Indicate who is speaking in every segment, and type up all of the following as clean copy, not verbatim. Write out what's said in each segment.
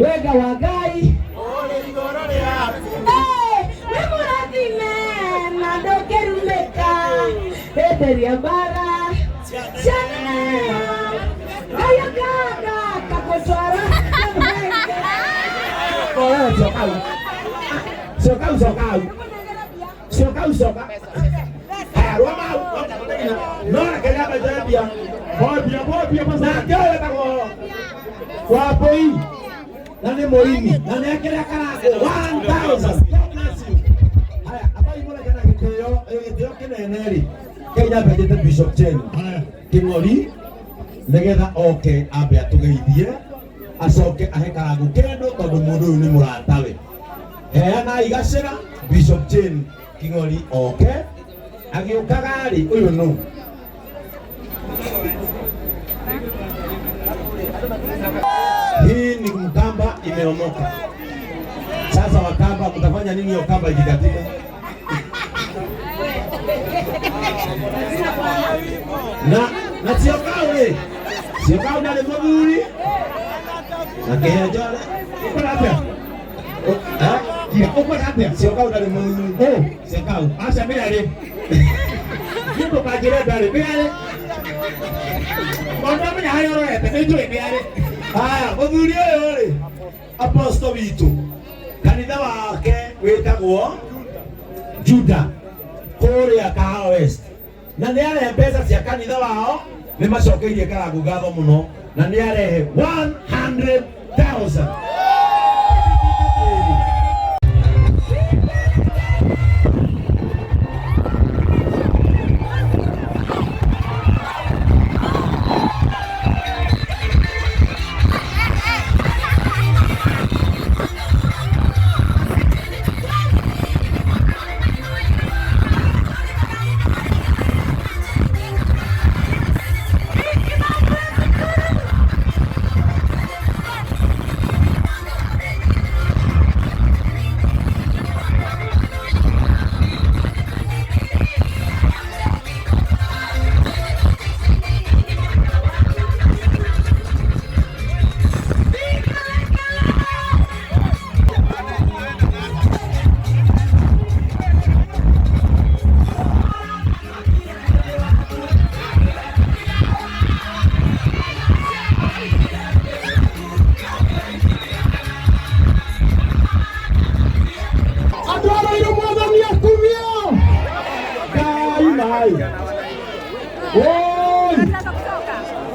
Speaker 1: Wega wagai
Speaker 2: ole ligoro ya
Speaker 1: memoradime nadokerumeka eteria bara chana ayagaga kakotwara oh sokau Roma no kaya ba jabia bobia pasa kaya tako wapo hii nani morini nani akira karago 1000 haya hapa ipo na kana kiteo kineneri Kenya bejete Bishop Chen King'ori negetha oke ambe atugeithie acoke ahe karago kendo tondu mundu uyu ni muratawe heana igacira Bishop Chen King'ori oke agiukagari uyu no hii ni mkamba imeomoka. Sasa wakamba mtafanya nini hiyo kamba ikikatika? na sio kau ndani maburi na kehejole uko hapa uko hapa sio kau ndani maburi sio kau acha mimi ale ndio kajira ndani mimi ale mbona mimi hayo roho ndio mimi ale haya muthuri uyu ri apostle witu kanitha wake witagwo Juda kuria Kahawa West na ni arehe mbeca cia kanitha wao ni macokeirie karago ngatho muno na ni arehe 100,000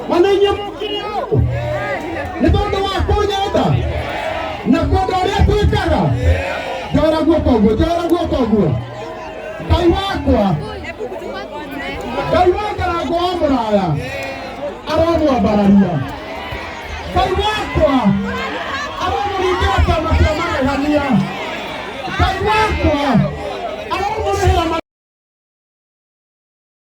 Speaker 1: Wananyamukio ni tondu wa kunyenda na kundu uria twikaga jora guoko Ngai wakwa Ngai wa karago wa muraya aramwambararia